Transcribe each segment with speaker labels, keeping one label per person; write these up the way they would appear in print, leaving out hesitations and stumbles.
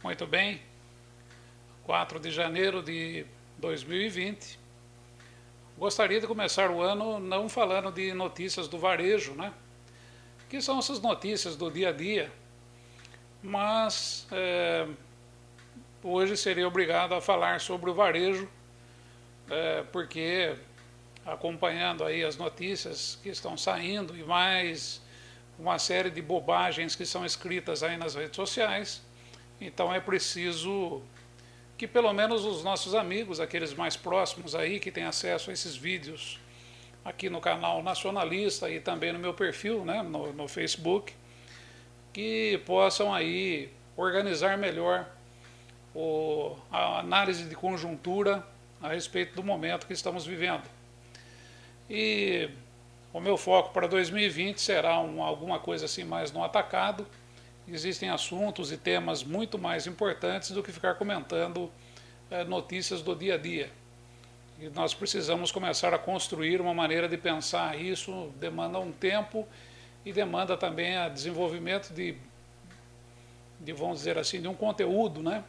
Speaker 1: Muito bem, 4 de janeiro de 2020. Gostaria de começar o ano não falando de notícias do varejo, né? Que são essas notícias do dia a dia, mas hoje seria obrigado a falar sobre o varejo, porque acompanhando aí as notícias que estão saindo e mais uma série de bobagens que são escritas aí nas redes sociais, então é preciso que pelo menos os nossos amigos, aqueles mais próximos aí, que têm acesso a esses vídeos aqui no canal Nacionalista e também no meu perfil, né, no Facebook, que possam aí organizar melhor a análise de conjuntura a respeito do momento que estamos vivendo. E o meu foco para 2020 será alguma coisa assim mais no atacado. Existem assuntos e temas muito mais importantes do que ficar comentando notícias do dia a dia. E nós precisamos começar a construir uma maneira de pensar isso, demanda um tempo e demanda também o desenvolvimento de vamos dizer assim, de um conteúdo, né?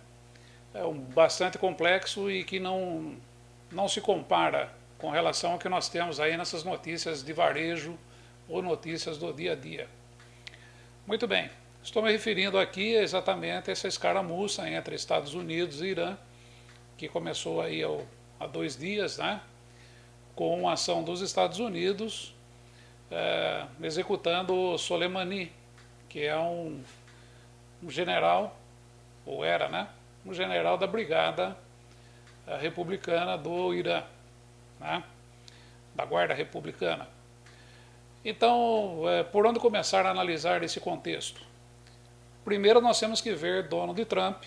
Speaker 1: Bastante complexo e que não se compara com relação ao que nós temos aí nessas notícias de varejo ou notícias do dia a dia. Muito bem, estou me referindo aqui exatamente a essa escaramuça entre Estados Unidos e Irã, que começou aí há 2 dias, né, com a ação dos Estados Unidos executando Soleimani, que é um general, ou era, né, um general da Brigada Republicana do Irã, né, da Guarda Republicana. Então, por onde começar a analisar esse contexto? Primeiro nós temos que ver Donald Trump,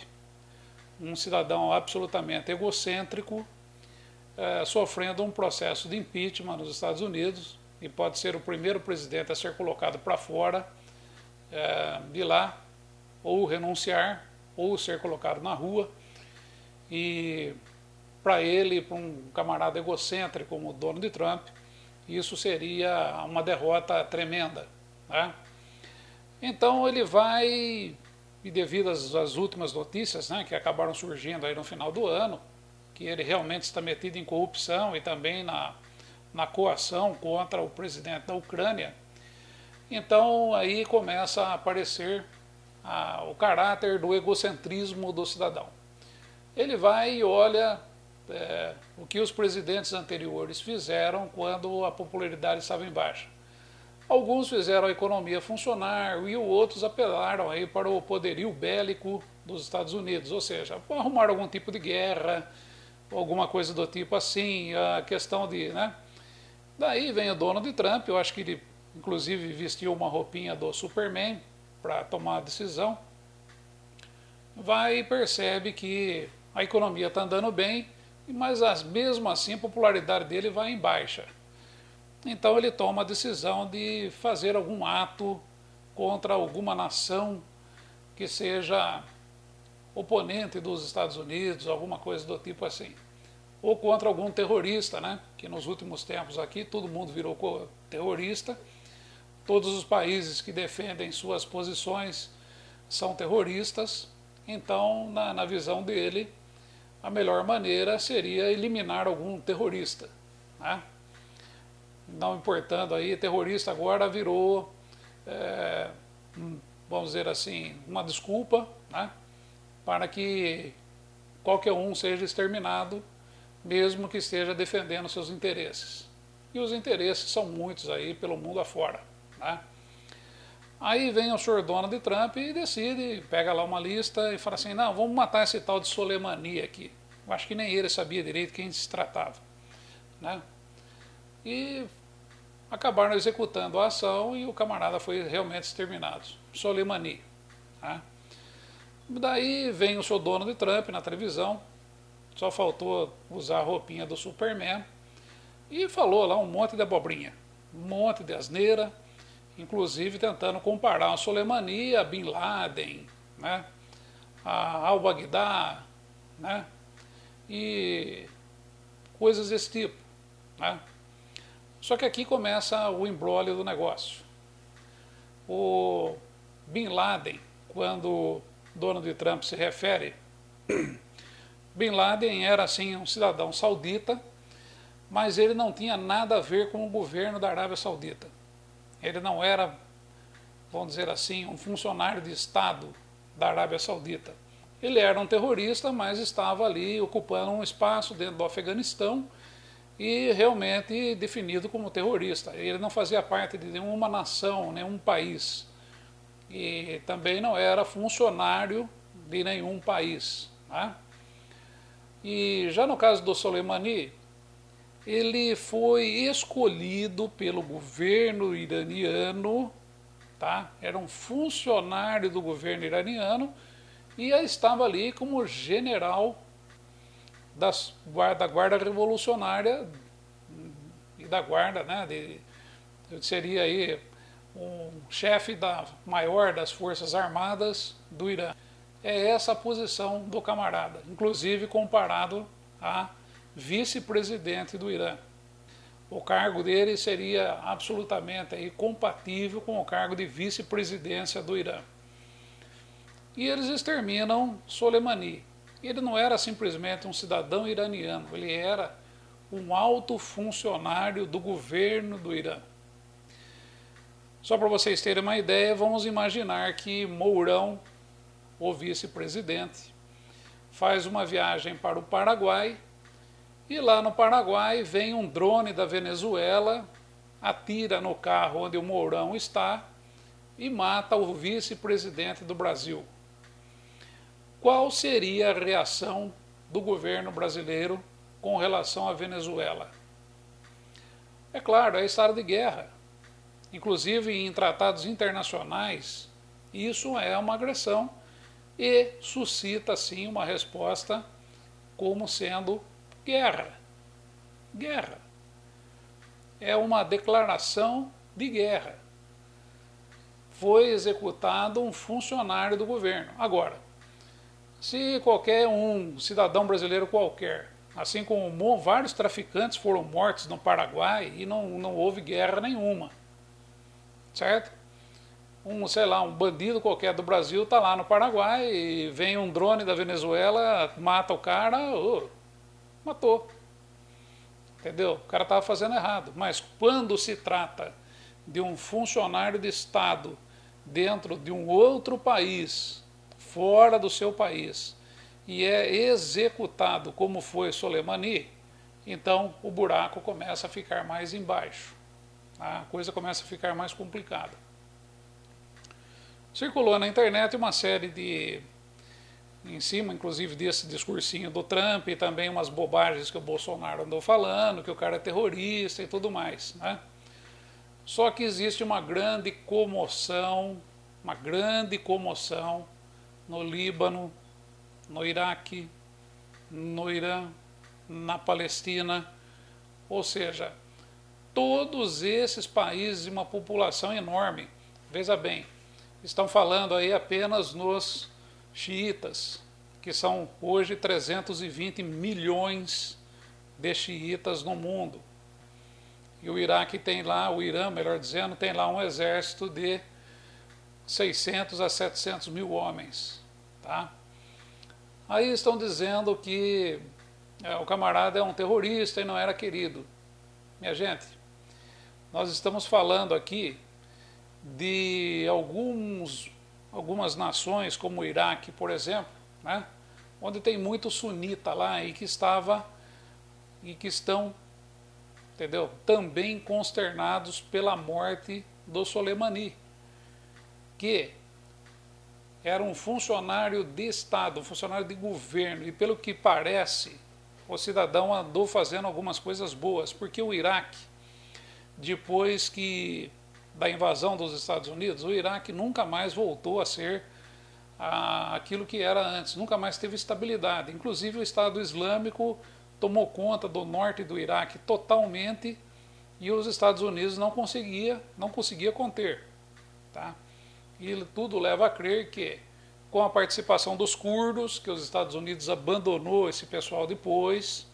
Speaker 1: um cidadão absolutamente egocêntrico, sofrendo um processo de impeachment nos Estados Unidos, e pode ser o primeiro presidente a ser colocado para fora de lá, ou renunciar, ou ser colocado na rua. E para ele, para um camarada egocêntrico como o Donald Trump, isso seria uma derrota tremenda, né? Então ele vai, e devido às últimas notícias, né, que acabaram surgindo aí no final do ano, que ele realmente está metido em corrupção e também na coação contra o presidente da Ucrânia, então aí começa a aparecer o caráter do egocentrismo do cidadão. Ele vai e olha o que os presidentes anteriores fizeram quando a popularidade estava em baixa. Alguns fizeram a economia funcionar e outros apelaram aí para o poderio bélico dos Estados Unidos, ou seja, arrumar algum tipo de guerra, alguma coisa do tipo assim, a questão de, né? Daí vem o Donald Trump, eu acho que ele inclusive vestiu uma roupinha do Superman para tomar a decisão, vai e percebe que a economia está andando bem, mas mesmo assim a popularidade dele vai em baixa. Então ele toma a decisão de fazer algum ato contra alguma nação que seja oponente dos Estados Unidos, alguma coisa do tipo assim. Ou contra algum terrorista, né? Que nos últimos tempos aqui todo mundo virou terrorista. Todos os países que defendem suas posições são terroristas. Então, na visão dele, a melhor maneira seria eliminar algum terrorista, né? Não importando aí, terrorista agora virou, vamos dizer assim, uma desculpa, né, para que qualquer um seja exterminado, mesmo que esteja defendendo seus interesses. E os interesses são muitos aí pelo mundo afora, né? Aí vem o senhor Donald Trump e decide, pega lá uma lista e fala assim, não, vamos matar esse tal de Soleimani aqui. Eu acho que nem ele sabia direito quem se tratava, né? E acabaram executando a ação e o camarada foi realmente exterminado, Soleimani, né? Daí vem o seu Donald Trump na televisão, só faltou usar a roupinha do Superman, e falou lá um monte de abobrinha, um monte de asneira, inclusive tentando comparar o Soleimani a Bin Laden, né, a al-Baghdad, né, e coisas desse tipo, né? Só que aqui começa o imbróglio do negócio. O Bin Laden, quando Donald Trump se refere, Bin Laden era assim um cidadão saudita, mas ele não tinha nada a ver com o governo da Arábia Saudita. Ele não era, vamos dizer assim, um funcionário de Estado da Arábia Saudita. Ele era um terrorista, mas estava ali ocupando um espaço dentro do Afeganistão e realmente definido como terrorista. Ele não fazia parte de nenhuma nação, nenhum país. E também não era funcionário de nenhum país. Né? E já no caso do Soleimani, ele foi escolhido pelo governo iraniano, tá? Era um funcionário do governo iraniano e estava ali como general da guarda revolucionária e da guarda, né? Seria aí um chefe maior das forças armadas do Irã. É essa a posição do camarada, inclusive comparado a vice-presidente do Irã. O cargo dele seria absolutamente aí compatível com o cargo de vice-presidência do Irã. E eles exterminam Soleimani. Ele não era simplesmente um cidadão iraniano, ele era um alto funcionário do governo do Irã. Só para vocês terem uma ideia, vamos imaginar que Mourão, o vice-presidente, faz uma viagem para o Paraguai e lá no Paraguai vem um drone da Venezuela, atira no carro onde o Mourão está e mata o vice-presidente do Brasil. Qual seria a reação do governo brasileiro com relação à Venezuela? É claro, é estado de guerra. Inclusive em tratados internacionais, isso é uma agressão e suscita, sim, uma resposta como sendo guerra. Guerra. É uma declaração de guerra. Foi executado um funcionário do governo. Agora, se qualquer um cidadão brasileiro qualquer, assim como vários traficantes foram mortos no Paraguai e não houve guerra nenhuma, certo? Sei lá, um bandido qualquer do Brasil está lá no Paraguai e vem um drone da Venezuela, mata o cara, matou. Entendeu? O cara estava fazendo errado. Mas quando se trata de um funcionário de Estado dentro de um outro país, fora do seu país, e é executado como foi Soleimani, então o buraco começa a ficar mais embaixo. A coisa começa a ficar mais complicada. Circulou na internet uma série em cima, inclusive, desse discursinho do Trump e também umas bobagens que o Bolsonaro andou falando, que o cara é terrorista e tudo mais, né? Só que existe uma grande comoção no Líbano, no Iraque, no Irã, na Palestina, ou seja, todos esses países de uma população enorme. Veja bem, estão falando aí apenas nos xiitas, que são hoje 320 milhões de xiitas no mundo. E o Iraque tem lá, o Irã, melhor dizendo, tem lá um exército de 600 a 700 mil homens. Tá? Aí estão dizendo que o camarada é um terrorista e não era querido. Minha gente, nós estamos falando aqui de algumas nações, como o Iraque, por exemplo, né, onde tem muito sunita lá e que estão, entendeu, também consternados pela morte do Soleimani, que era um funcionário de Estado, um funcionário de governo, e pelo que parece, o cidadão andou fazendo algumas coisas boas, porque o Iraque, depois da invasão dos Estados Unidos, o Iraque nunca mais voltou a ser aquilo que era antes, nunca mais teve estabilidade. Inclusive o Estado Islâmico tomou conta do norte do Iraque totalmente e os Estados Unidos não conseguia conter. Tá? E tudo leva a crer que, com a participação dos curdos, que os Estados Unidos abandonou esse pessoal depois,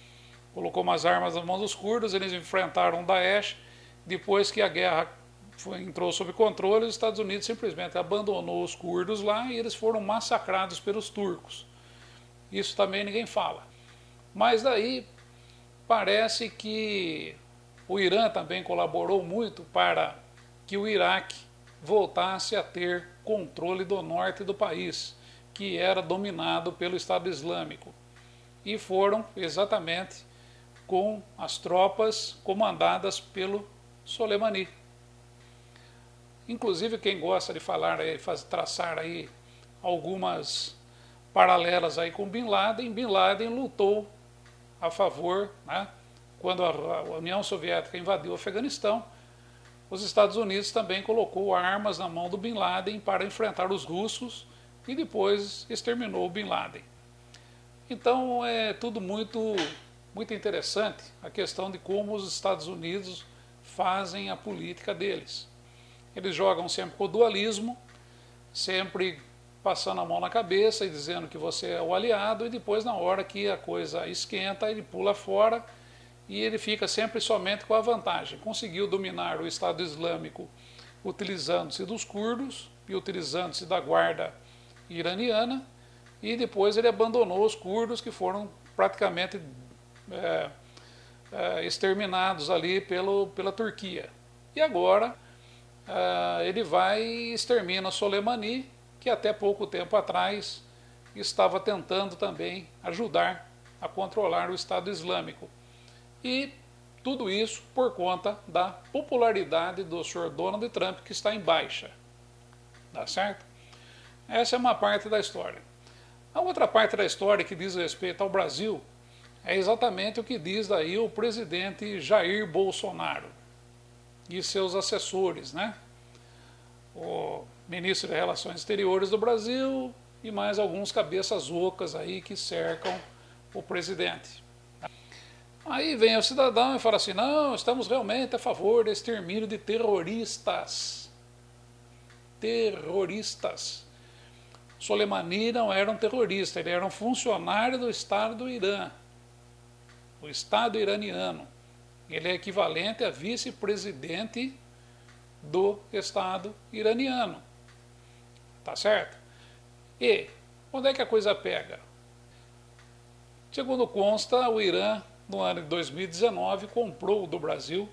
Speaker 1: colocou umas armas na mão dos curdos, eles enfrentaram o Daesh, depois que a guerra entrou sob controle, os Estados Unidos simplesmente abandonou os curdos lá e eles foram massacrados pelos turcos. Isso também ninguém fala. Mas daí parece que o Irã também colaborou muito para que o Iraque voltasse a ter controle do norte do país, que era dominado pelo Estado Islâmico. E foram exatamente com as tropas comandadas pelo Soleimani. Inclusive, quem gosta de falar, traçar aí algumas paralelas aí com Bin Laden lutou a favor, né, quando a União Soviética invadiu o Afeganistão, os Estados Unidos também colocou armas na mão do Bin Laden para enfrentar os russos e depois exterminou o Bin Laden. Então é tudo muito interessante a questão de como os Estados Unidos fazem a política deles. Eles jogam sempre com o dualismo, sempre passando a mão na cabeça e dizendo que você é o aliado, e depois, na hora que a coisa esquenta, ele pula fora e ele fica sempre somente com a vantagem. Conseguiu dominar o Estado Islâmico utilizando-se dos curdos e utilizando-se da guarda iraniana, e depois ele abandonou os curdos, que foram praticamente exterminados ali pela Turquia. E agora ele vai e extermina Soleimani, que até pouco tempo atrás estava tentando também ajudar a controlar o Estado Islâmico. E tudo isso por conta da popularidade do Sr. Donald Trump, que está em baixa. Tá certo? Essa é uma parte da história. A outra parte da história que diz respeito ao Brasil é exatamente o que diz daí o presidente Jair Bolsonaro e seus assessores, né? O ministro de Relações Exteriores do Brasil e mais alguns cabeças ocas aí que cercam o presidente. Aí vem o cidadão e fala assim: não, estamos realmente a favor do extermínio de terroristas. Terroristas. Soleimani não era um terrorista, ele era um funcionário do Estado do Irã, o Estado iraniano. Ele é equivalente a vice-presidente do Estado iraniano. Tá certo? E onde é que a coisa pega? Segundo consta, o Irã, no ano de 2019, comprou do Brasil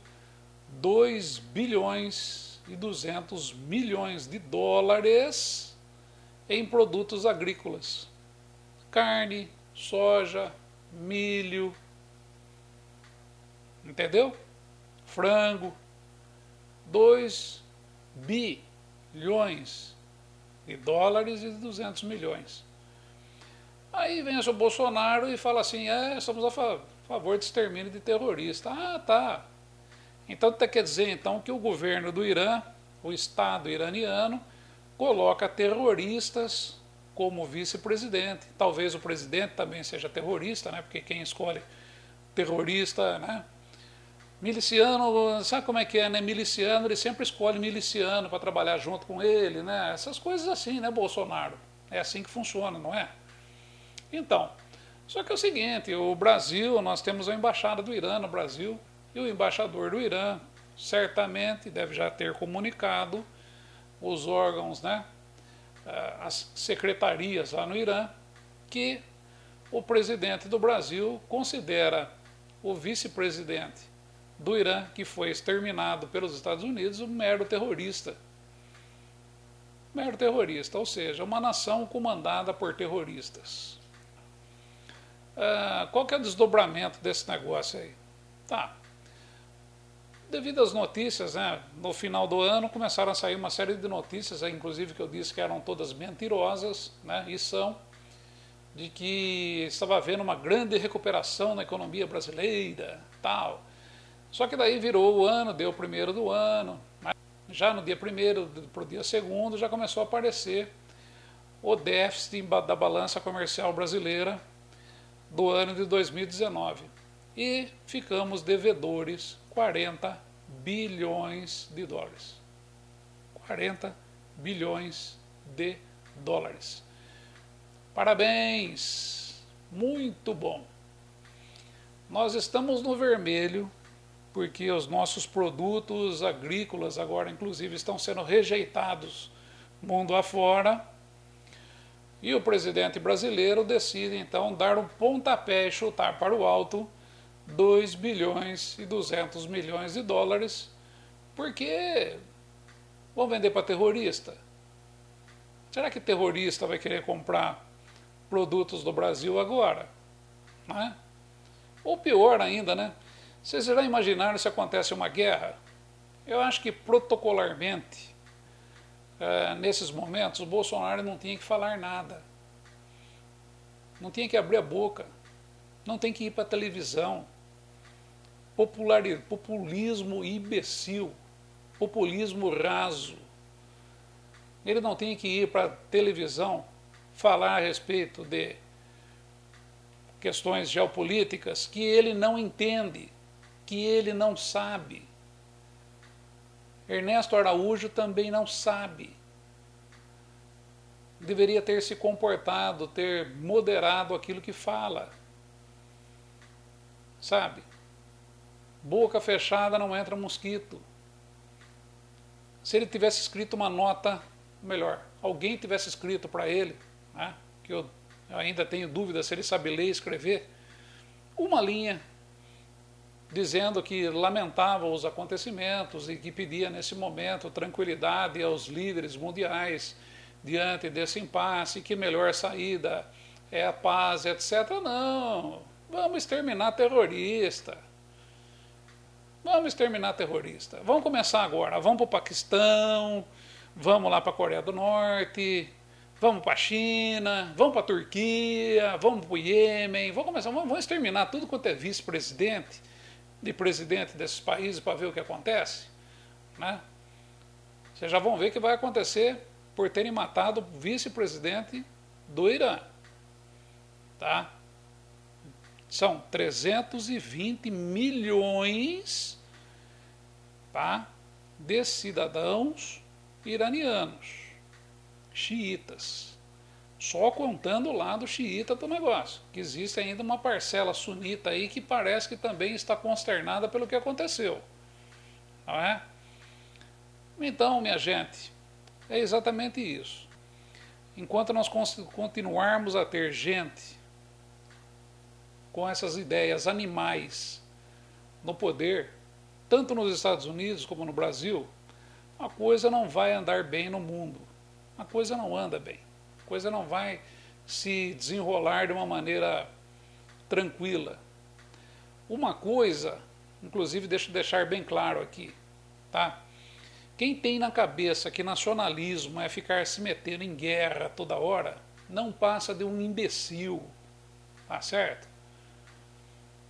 Speaker 1: 2 bilhões e 200 milhões de dólares em produtos agrícolas. Carne, soja, milho, entendeu? Frango. 2 bilhões de dólares e 200 milhões. Aí vem o seu Bolsonaro e fala assim: estamos a favor de extermínio de terrorista. Ah, tá. Então quer dizer então que o governo do Irã, o Estado iraniano, coloca terroristas como vice-presidente. Talvez o presidente também seja terrorista, né? Porque quem escolhe terrorista, né? Miliciano, sabe como é que é, né? Miliciano, ele sempre escolhe miliciano para trabalhar junto com ele, né? Essas coisas assim, né, Bolsonaro? É assim que funciona, não é? Então, só que é o seguinte, o Brasil, nós temos a embaixada do Irã no Brasil, e o embaixador do Irã certamente deve já ter comunicado os órgãos, né, as secretarias lá no Irã, que o presidente do Brasil considera o vice-presidente do Irã, que foi exterminado pelos Estados Unidos, um mero terrorista. Mero terrorista, ou seja, uma nação comandada por terroristas. Qual que é o desdobramento desse negócio aí? Tá. Devido às notícias, né, no final do ano começaram a sair uma série de notícias, inclusive que eu disse que eram todas mentirosas, né, e são, de que estava havendo uma grande recuperação na economia brasileira, tal. Só que daí virou o ano, deu o primeiro do ano, né? Já no dia 1º para o dia 2º já começou a aparecer o déficit da balança comercial brasileira do ano de 2019. E ficamos devedores 40 bilhões de dólares. 40 bilhões de dólares. Parabéns! Muito bom! Nós estamos no vermelho porque os nossos produtos agrícolas agora, inclusive, estão sendo rejeitados mundo afora. E o presidente brasileiro decide, então, dar um pontapé e chutar para o alto 2 bilhões e 200 milhões de dólares, porque vão vender para terrorista. Será que terrorista vai querer comprar produtos do Brasil agora? Né? Ou pior ainda, né? Vocês já imaginaram se acontece uma guerra? Eu acho que protocolarmente, nesses momentos, o Bolsonaro não tinha que falar nada. Não tinha que abrir a boca. Não tem que ir para a televisão. Populismo imbecil. Populismo raso. Ele não tem que ir para a televisão falar a respeito de questões geopolíticas que ele não entende, que ele não sabe. Ernesto Araújo também não sabe. Deveria ter se comportado, ter moderado aquilo que fala. Sabe? Boca fechada não entra mosquito. Se ele tivesse escrito uma nota, melhor, alguém tivesse escrito para ele, né, que eu ainda tenho dúvida se ele sabe ler e escrever, uma linha dizendo que lamentava os acontecimentos e que pedia nesse momento tranquilidade aos líderes mundiais diante desse impasse, que melhor saída é a paz, etc. Não, vamos exterminar terrorista. Vamos exterminar terrorista. Vamos começar agora. Vamos para o Paquistão, vamos lá para a Coreia do Norte, vamos para a China, vamos para a Turquia, vamos para o Iêmen, vamos exterminar tudo quanto é vice-presidente de presidente desses países para ver o que acontece. Né? Vocês já vão ver o que vai acontecer por terem matado o vice-presidente do Irã. Tá? São 320 milhões, tá, de cidadãos iranianos, xiitas. Só contando o lado xiita do negócio, que existe ainda uma parcela sunita aí que parece que também está consternada pelo que aconteceu. Não é? Então, minha gente, é exatamente isso. Enquanto nós continuarmos a ter gente com essas ideias animais no poder, tanto nos Estados Unidos como no Brasil, a coisa não vai andar bem no mundo. A coisa não anda bem. A coisa não vai se desenrolar de uma maneira tranquila. Uma coisa, inclusive deixa eu deixar bem claro aqui, tá? Quem tem na cabeça que nacionalismo é ficar se metendo em guerra toda hora, não passa de um imbecil, tá certo?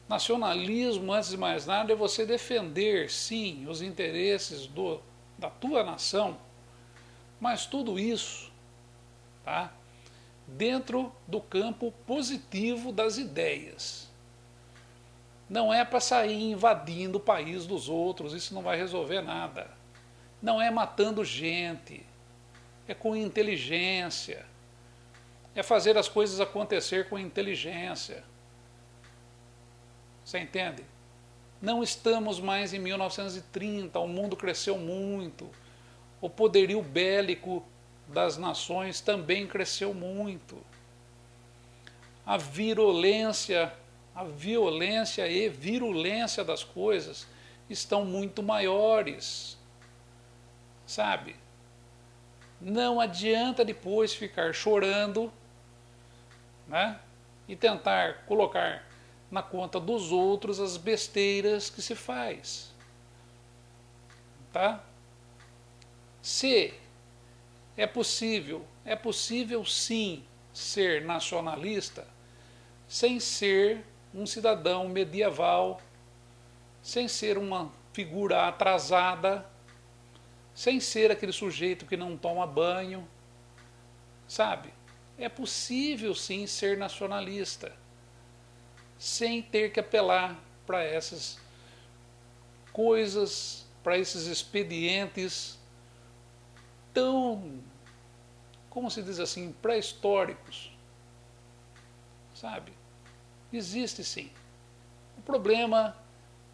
Speaker 1: Nacionalismo, antes de mais nada, é você defender, sim, os interesses da tua nação, mas tudo isso, tá, dentro do campo positivo das ideias. Não é para sair invadindo o país dos outros, isso não vai resolver nada. Não é matando gente, é com inteligência, é fazer as coisas acontecer com inteligência. Você entende? Não estamos mais em 1930, o mundo cresceu muito, o poderio bélico das nações também cresceu muito. A violência e virulência das coisas estão muito maiores. Sabe? Não adianta depois ficar chorando, né, e tentar colocar na conta dos outros as besteiras que se faz. Tá? Se é possível sim ser nacionalista sem ser um cidadão medieval, sem ser uma figura atrasada, sem ser aquele sujeito que não toma banho, sabe? É possível sim ser nacionalista, sem ter que apelar para essas coisas, para esses expedientes tão, como se diz assim, pré-históricos, sabe? Existe sim. O problema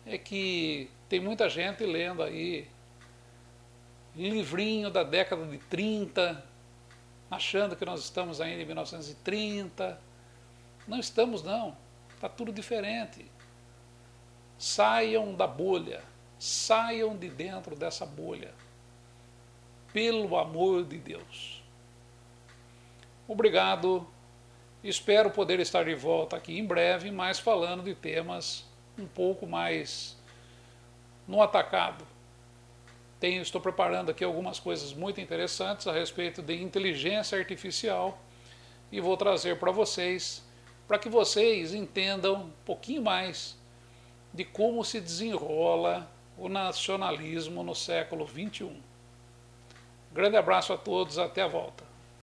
Speaker 1: é que tem muita gente lendo aí livrinho da década de 30, achando que nós estamos ainda em 1930. Não estamos, não. Está tudo diferente. Saiam da bolha. Saiam de dentro dessa bolha. Pelo amor de Deus. Obrigado. Espero poder estar de volta aqui em breve, mas falando de temas um pouco mais no atacado. Estou preparando aqui algumas coisas muito interessantes a respeito de inteligência artificial e vou trazer para vocês, para que vocês entendam um pouquinho mais de como se desenrola o nacionalismo no século XXI. Grande abraço a todos, até a volta.